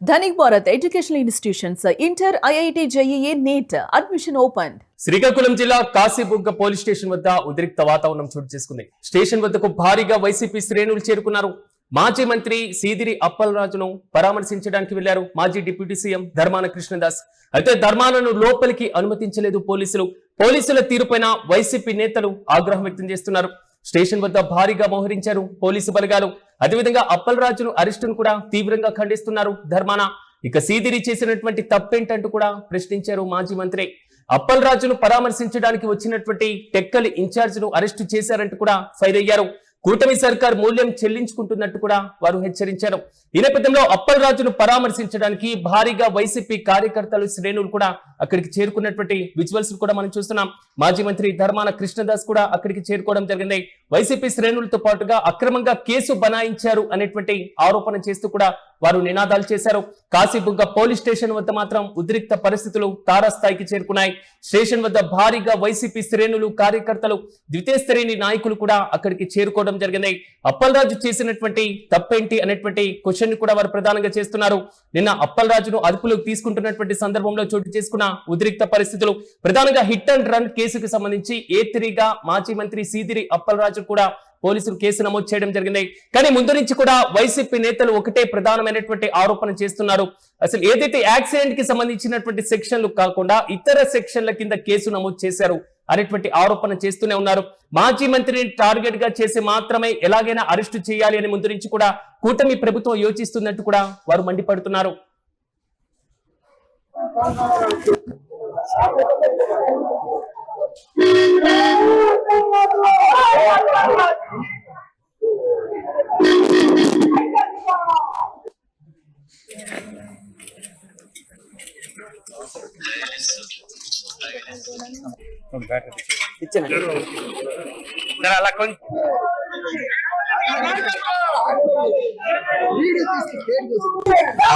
Dhanik Bharat Educational Institutions, Inter, IIT, JEE, NEET, admission opened. Srikakulam జిల్లా Kasibugga police station వద్ద ఉద్రిక్త వాతావరణం చోటు చేసుకుంది. స్టేషన్ వద్దకు భారీగా వైసీపీ శ్రేణులు చేరుకున్నారు. మాజీ మంత్రి సీదిరి అప్పలరాజును పరామర్శించడానికి వెళ్లారు మాజీ డిప్యూటీ సీఎం ధర్మాన కృష్ణదాస్. అయితే ధర్మానను లోపలికి అనుమతించలేదు పోలీసులు. పోలీసుల తీరుపైన వైసీపీ నేతలు ఆగ్రహం వ్యక్తం చేస్తున్నారు. స్టేషన్ వద్ద భారీగా మోహరించారు పోలీసు బలగాలు. అదేవిధంగా అప్పలరాజును అరెస్టును కూడా తీవ్రంగా ఖండిస్తున్నారు ధర్మాన. ఇక సీదిరి చేసినటువంటి తప్పేంటంటూ కూడా ప్రశ్నించారు మాజీ మంత్రి. అప్పలరాజును పరామర్శించడానికి వచ్చినటువంటి టెక్కలి ఇన్ఛార్జ్ను అరెస్టు చేశారంటూ కూడా ఫైర్ అయ్యారు. కూటమి సర్కార్ మూల్యం చెల్లించుకుంటున్నట్టు కూడా వారు హెచ్చరించారు. ఈ నేపథ్యంలో అప్పలరాజును పరామర్శించడానికి భారీగా వైసీపీ కార్యకర్తలు శ్రేణులు కూడా అక్కడికి చేరుకున్నటువంటి విజువల్స్ కూడా మనం చూస్తున్నాం. మాజీ మంత్రి ధర్మాన కృష్ణదాస్ కూడా అక్కడికి చేరుకోవడం జరిగింది. వైసీపీ శ్రేణులతో పాటుగా అక్రమంగా కేసు బనాయించారు అనేటువంటి ఆరోపణ చేస్తూ కూడా వారు నినాదాలు చేశారు. కాశీబుగ్గ పోలీస్ స్టేషన్ వద్ద మాత్రం ఉద్రిక్త పరిస్థితులు తారాస్థాయికి చేరుకున్నాయి. స్టేషన్ వద్ద భారీగా వైసీపీ శ్రేణులు, కార్యకర్తలు, ద్వితీయ శ్రేణి నాయకులు కూడా అక్కడికి చేరుకోవడం జరిగింది. అప్పలరాజు చేసినటువంటి తప్పేంటి అనేటువంటి క్వశ్చన్ కూడా వారు ప్రధానంగా చేస్తున్నారు. నిన్న అప్పలరాజును అదుపులోకి తీసుకుంటున్నటువంటి సందర్భంలో చోటు చేసుకున్న ఉద్రిక్త పరిస్థితులు, ప్రధానంగా హిట్ అండ్ రన్ కేసుకు సంబంధించి ఏ3గా మాజీ మంత్రి సీదిరి అప్పలరాజు కూడా పోలీసులు కేసు నమోదు చేయడం జరిగింది. కానీ ముందు నుంచి కూడా వైసీపీ నేతలు ఒకటే ప్రధానమైనటువంటి ఆరోపణ చేస్తున్నారు. అసలు ఏదైతే యాక్సిడెంట్ కి సంబంధించినటువంటి సెక్షన్లు కాకుండా ఇతర సెక్షన్ల కింద కేసు నమోదు చేశారు అనేటువంటి ఆరోపణ చేస్తూనే ఉన్నారు. మాజీ మంత్రిని టార్గెట్ గా చేసి మాత్రమే ఎలాగైనా అరెస్టు చేయాలి అని ముందు నుంచి కూడా కూటమి ప్రభుత్వం యోచిస్తున్నట్టు కూడా వారు మండిపడుతున్నారు.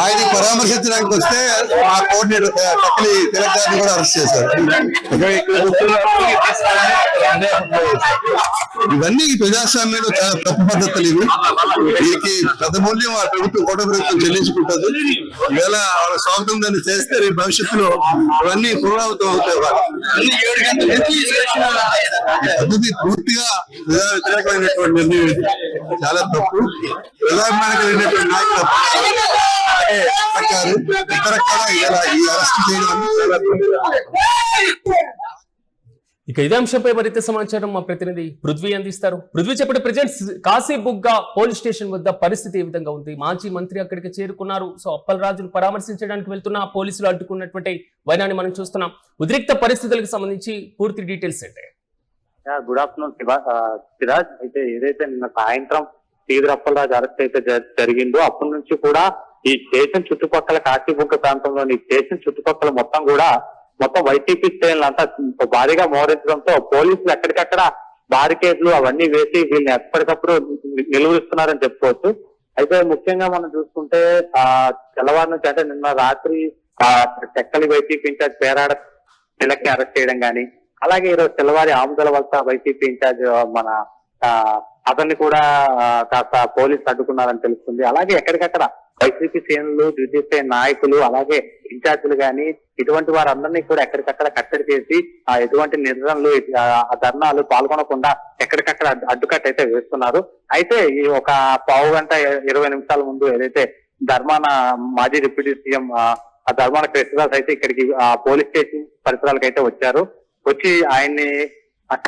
ఆయన పరామర్శించడానికి వస్తే ఆ కోఆర్డినేటర్ టెక్కలి తిలక్ గారిని కూడా అరెస్ట్ చేశారు. ఇవన్నీ ప్రజాస్వామ్యంలో చాలా తప్పు పద్ధతులు. ఇవి వీరికి పెద్ద మూల్యం ఆ ప్రభుత్వం కోట ప్రభుత్వం చెల్లించుకుంటుంది. ఈవేళ వాళ్ళ స్వాగతం దాన్ని చేస్తే రేపు భవిష్యత్తులో ఇవన్నీ పునరావృతం అవుతాయి. పద్ధతి పూర్తిగా ప్రజా వ్యతిరేకమైనటువంటి నిర్ణయం. చాలా తప్పు. ప్రజాభిమానకమైనటువంటి నాయకులు ఇతర కూడా ఈ అరెస్ట్ చేయడం. ఇక ఇదే అంశంపై మరింత సమాచారం మా ప్రతినిధి పృథ్వీ అందిస్తారు. పృథ్వీ, చెప్పండి, ప్రెజెంట్ కాశీబుగ్గ పోలీస్ స్టేషన్ వద్ద పరిస్థితి ఏ విధంగా ఉంది? మాజీ మంత్రి అక్కడికి చేరుకున్నారు. సో అప్పలరాజును పరామర్శించడానికి వెళ్తున్న పోలీసులు అడ్డుకున్నటువంటి వైనాన్ని మనం చూస్తున్నాం. ఉద్రిక్త పరిస్థితులకు సంబంధించి పూర్తి డీటెయిల్స్ ఏంటి? Good afternoon Siraj. అయితే ఏదైతే నిన్న సాయంత్రం సీదిరి అప్పలరాజు అరెస్ట్ అయితే జరిగిందో అప్పటి నుంచి కూడా ఈ స్టేషన్ చుట్టుపక్కల, కాశీబుగ్గ ప్రాంతంలోని స్టేషన్ చుట్టుపక్కల మొత్తం వైసీపీ శ్రేణులు అంతా భారీగా మోహరించడంతో పోలీసులు ఎక్కడికక్కడ బారికేడ్లు అవన్నీ వేసి వీళ్ళని ఎప్పటికప్పుడు నిలువరిస్తున్నారని చెప్పుకోవచ్చు. అయితే ముఖ్యంగా మనం చూసుకుంటే తెల్లవారు నుంచి, అంటే నిన్న రాత్రి టెక్కలి వైసీపీ ఇన్ఛార్జ్ పేరాడ తిలక్ ని అరెస్ట్ చేయడం గానీ, అలాగే ఈరోజు తెల్లవారి ఆముదల వలస వైసీపీ ఇన్ఛార్జ్ మన అతన్ని కూడా కాస్త పోలీసులు అడ్డుకున్నారని తెలుస్తుంది. అలాగే ఎక్కడికక్కడ వైసీపీ శ్రేణులు, ద్వితీయ శ్రేణి నాయకులు, అలాగే ఇన్ఛార్జీలు గాని ఇటువంటి వారందరినీ కూడా ఎక్కడికక్కడ కట్టడి చేసి ఎటువంటి నిరసనలు, ధర్నాలు పాల్గొనకుండా ఎక్కడికక్కడ అడ్డుకట్ట అయితే వేస్తున్నారు. అయితే ఈ ఒక పావు గంట 20 నిమిషాల ముందు ఏదైతే ధర్మాన మాజీ డిప్యూటీ సీఎం ధర్మాన కృష్ణదాస్ అయితే ఇక్కడికి పోలీస్ స్టేషన్ పరిసరాలకు అయితే వచ్చారు. వచ్చి ఆయన్ని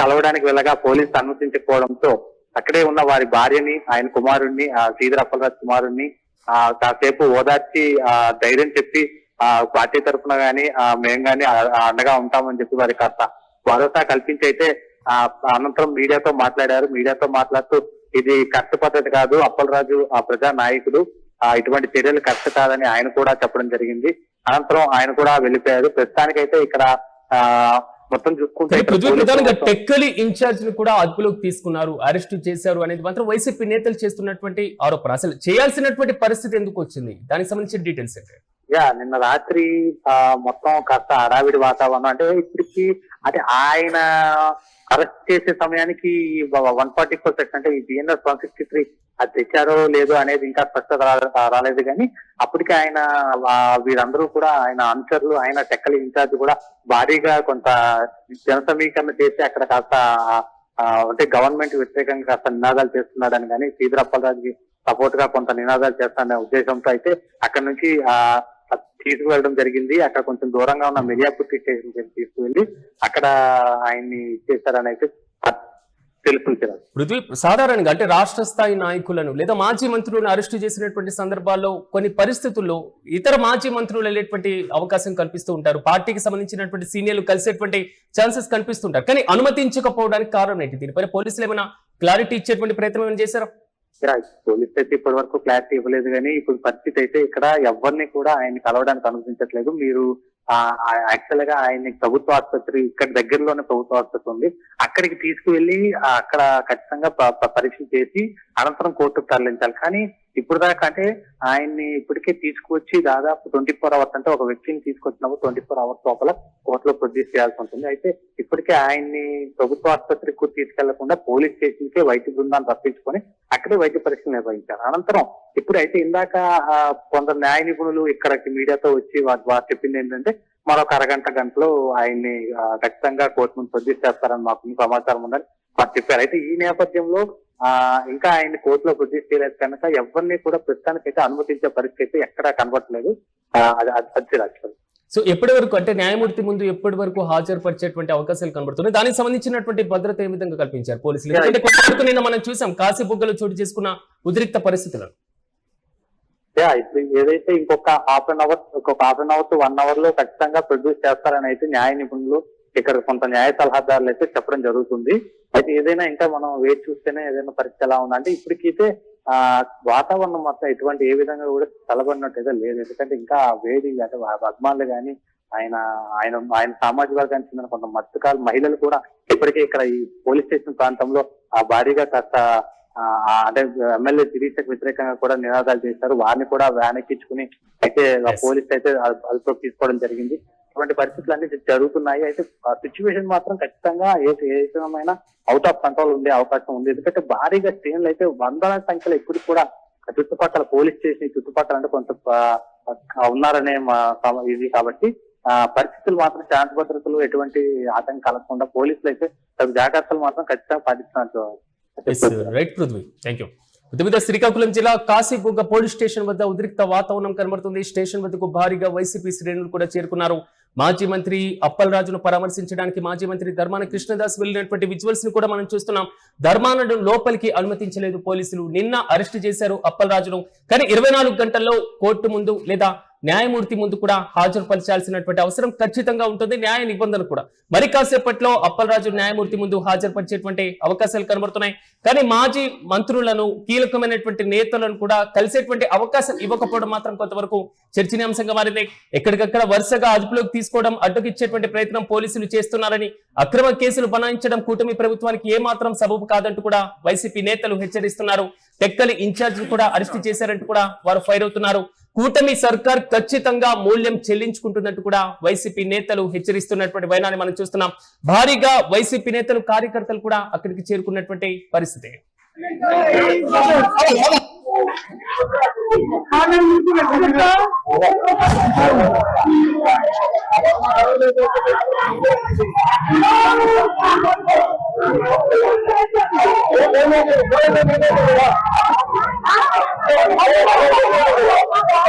కలవడానికి వెళ్ళగా పోలీసులు అనుమతించకపోవడంతో అక్కడే ఉన్న వారి భార్యని, ఆయన కుమారుణ్ణి, సీదిరి అప్పలరాజు కుమారుణ్ణి కాసేపు ఓదార్చి ధైర్యం చెప్పి పార్టీ తరఫున గాని మేము గాని అండగా ఉంటామని చెప్పి వారికి కాస్త భరోసా కల్పించి అయితే అనంతరం మీడియాతో మాట్లాడారు. మీడియాతో మాట్లాడుతూ ఇది కరెక్ట్ పద్ధతి కాదు, అప్పలరాజు ప్రజా నాయకుడు, ఇటువంటి చర్యలు కరెక్ట్ కాదని ఆయన కూడా చెప్పడం జరిగింది. అనంతరం ఆయన కూడా వెళ్ళిపోయారు. ప్రస్తుతానికైతే ఇక్కడ మొత్తం చూసుకుంటే ప్రధానంగా టెక్కలి ఇన్ఛార్జ్ ని కూడా అదుపులోకి తీసుకున్నారు, అరెస్టు చేశారు అనేది మాత్రం వైసీపీ నేతలు చేస్తున్నటువంటి ఆరోపణ. అసలు చేయాల్సినటువంటి పరిస్థితి ఎందుకు వచ్చింది? దానికి సంబంధించిన డీటెయిల్స్ ఏంటి? నిన్న రాత్రి మొత్తం కాస్త హడావిడి వాతావరణం. అంటే ఇప్పటికి అంటే ఆయన అరెస్ట్ చేసే సమయానికి 144 సెక్షన్ అంటే ఈ బిఎన్ఎస్ 163 అది తెచ్చారో లేదో అనేది ఇంకా స్పష్టత రాలేదు. కానీ అప్పటికి ఆయన వీరందరూ కూడా ఆయన అనుచరులు, ఆయన టెక్కలి ఇన్ఛార్జ్ కూడా భారీగా కొంత జన సమీకరణ చేసి అక్కడ కాస్త అంటే గవర్నమెంట్ వ్యతిరేకంగా కాస్త నినాదాలు చేస్తున్నాడని, కానీ శ్రీధర్ అప్పలరాజుకి సపోర్ట్ గా కొంత నినాదాలు చేస్తాడనే ఉద్దేశంతో అయితే అక్కడ నుంచి తీసుకువెళ్ళడం జరిగింది. అక్కడ కొంచెం దూరంగా ఉన్న మిర్యాపూర్ స్టేషన్ తీసుకువెళ్ళి అక్కడ ఆయన్ని ఇచ్చేస్తారని అయితే తెలుసుకుంటారు. పృథ్వీ, సాధారణంగా అంటే రాష్ట్ర స్థాయి నాయకులను లేదా మాజీ మంత్రులను అరెస్టు చేసినటువంటి సందర్భాల్లో కొన్ని పరిస్థితుల్లో ఇతర మాజీ మంత్రులు వెళ్ళేటువంటి అవకాశం కల్పిస్తూ ఉంటారు. పార్టీకి సంబంధించినటువంటి సీనియర్లు కలిసేటువంటి ఛాన్సెస్ కనిపిస్తుంటారు. కానీ అనుమతించకపోవడానికి కారణం ఏంటి? దీనిపైన పోలీసులు ఏమైనా క్లారిటీ ఇచ్చేటువంటి ప్రయత్నం ఏమైనా చేశారా? పోలీస్ అయితే ఇప్పటి వరకు క్లారిటీ ఇవ్వలేదు. కానీ ఇప్పుడు పరిస్థితి అయితే ఇక్కడ ఎవరిని కూడా ఆయన్ని కలవడానికి అనుమతించట్లేదు. మీరు యాక్చువల్ గా ఆయన్ని ప్రభుత్వ ఆసుపత్రి ఇక్కడ దగ్గరలోనే ప్రభుత్వ ఆసుపత్రి ఉంది, అక్కడికి తీసుకువెళ్లి అక్కడ ఖచ్చితంగా పరీక్ష చేసి అనంతరం కోర్టుకు తరలించాలి. కానీ ఇప్పుడు దాకా అంటే ఆయన్ని ఇప్పటికే తీసుకువచ్చి దాదాపు 24 hours అంటే ఒక వ్యక్తిని తీసుకొచ్చినప్పుడు 24 hours లోపల కోర్టులో ప్రొడ్యూస్ చేయాల్సి ఉంటుంది. అయితే ఇప్పటికే ఆయన్ని ప్రభుత్వ ఆసుపత్రికి తీసుకెళ్లకుండా పోలీస్ స్టేషన్ కి వైద్య బృందాన్ని రప్పించుకొని అక్కడే వైద్య పరీక్షలు నిర్వహించారు. అనంతరం ఇప్పుడు అయితే ఇందాక కొందరు న్యాయ నిపుణులు ఇక్కడికి మీడియాతో వచ్చి వారు చెప్పింది ఏంటంటే మరొక అరగంట గంటలో ఆయన్ని ఖచ్చితంగా కోర్టు ముందు ప్రొడ్యూస్ చేస్తారని మాకు సమాచారం ఉందని వారు చెప్పారు. అయితే ఈ నేపథ్యంలో ఇంకా ఆయన్ని కోర్టులో ప్రొడ్యూస్ చేయలేదు కనుక ఎవరిని కూడా ప్రస్తుతానికైతే అనుమతించే పరిస్థితి ఎక్కడా కనబడట్లేదు. అది రాష్ట్రం. సో ఎప్పటి వరకు అంటే న్యాయమూర్తి ముందు ఎప్పటి వరకు హాజరుపరిచేటువంటి అవకాశాలు కనబడుతున్నాయి? దానికి సంబంధించినటువంటి భద్రత ఏ విధంగా కల్పించారు పోలీసులు? ఎందుకంటే కొంతవరకు నిన్న మనం చూసాం కాశీబుగ్గలో చోటు చేసుకున్న ఉద్రిక్త పరిస్థితులను. ఇప్పుడు ఏదైతే ఇంకొక half an hour to 1 hour లో ఖచ్చితంగా ప్రొడ్యూస్ చేస్తారని అయితే న్యాయ నిపుణులు ఇక్కడ కొంత న్యాయ సలహాదారులు అయితే చెప్పడం జరుగుతుంది. అయితే ఏదైనా ఇంకా మనం వేచి చూస్తేనే ఏదైనా పరిస్థితి ఎలా ఉందంటే ఇప్పటికైతే వాతావరణం మాత్రం ఎటువంటి ఏ విధంగా కూడా చల్లబడినట్టయితే లేదు. ఎందుకంటే ఇంకా వేడి అంటే అభిమానులు కానీ ఆయన సామాజిక వర్గానికి చెందిన కొంత మత్స్యకారులు మహిళలు కూడా ఇప్పటికే ఇక్కడ ఈ పోలీస్ స్టేషన్ ప్రాంతంలో భారీగా కాస్త అంటే ఎమ్మెల్యే శిరీషకు వ్యతిరేకంగా కూడా నినాదాలు చేశారు. వారిని కూడా వ్యాన్ ఎక్కించుకుని అయితే పోలీస్ అయితే అదుపులోకి తీసుకోవడం జరిగింది. ఇటువంటి పరిస్థితులు అన్ని జరుగుతున్నాయి. అయితే సిచ్యువేషన్ మాత్రం ఖచ్చితంగా ఏ విధమైన అవుట్ ఆఫ్ కంట్రోల్ ఉండే అవకాశం ఉంది. ఎందుకంటే భారీగా శ్రేణులు అయితే వందల సంఖ్యలో ఇప్పుడు కూడా చుట్టుపక్కల పోలీస్ స్టేషన్ చుట్టుపక్కల అంటే కొంత ఉన్నారనే ఇది కాబట్టి పరిస్థితులు మాత్రం శాంతి భద్రతలు ఎటువంటి ఆటంకం కలగకుండా పోలీసులు అయితే జాగ్రత్తలు మాత్రం ఖచ్చితంగా పాటిస్తున్నారు. Right Prithvi, thank you. ఉత్తర శ్రీకాకుళం జిల్లా కాశీబుగ్గ పోలీస్ స్టేషన్ వద్ద ఉద్రిక్త వాతావరణం కనబడుతుంది. స్టేషన్ వద్దకు భారీగా వైసీపీ శ్రేణులు కూడా చేరుకున్నారు. మాజీ మంత్రి అప్పలరాజును పరామర్శించడానికి మాజీ మంత్రి ధర్మాన కృష్ణదాస్ వెళ్ళినటువంటి విజువల్స్ ని కూడా మనం చూస్తున్నాం. ధర్మానను లోపలికి అనుమతించలేదు పోలీసులు. నిన్న అరెస్ట్ చేశారు అప్పలరాజును. కానీ 24 గంటల్లో కోర్టు ముందు లేదా న్యాయమూర్తి ముందు కూడా హాజరుపరచాల్సినటువంటి అవసరం ఖచ్చితంగా ఉంటుంది. న్యాయ నిబంధన కూడా మరి కాసేపట్లో అప్పలరాజు న్యాయమూర్తి ముందు హాజరుపరిచేటువంటి అవకాశాలు కనబడుతున్నాయి. కానీ మాజీ మంత్రులను కీలకమైనటువంటి నేతలను కూడా కలిసేటువంటి అవకాశం ఇవ్వకపోవడం మాత్రం కొంతవరకు చర్చనీయాంశంగా మారింది. ఎక్కడికక్కడ వరుసగా అదుపులోకి తీసుకోవడం, అడ్డుకిచ్చేటువంటి ప్రయత్నం పోలీసులు చేస్తున్నారని, అక్రమ కేసులు బనాయించడం కూటమి ప్రభుత్వానికి ఏమాత్రం సబబు కాదంటూ కూడా వైసీపీ నేతలు హెచ్చరిస్తున్నారు. టెక్కలి ఇన్ఛార్జ్ కూడా అరెస్ట్ చేశారంటూ కూడా వారు ఫైర్ అవుతున్నారు. కూటమి సర్కార్ ఖచ్చితంగా మూల్యం చెల్లించుకుంటున్నట్టు కూడా వైసీపీ నేతలు హెచ్చరిస్తున్నటువంటి వైనాన్ని మనం చూస్తున్నాం. భారీగా వైసీపీ నేతలు కార్యకర్తలు కూడా అక్కడికి చేరుకున్నటువంటి పరిస్థితి.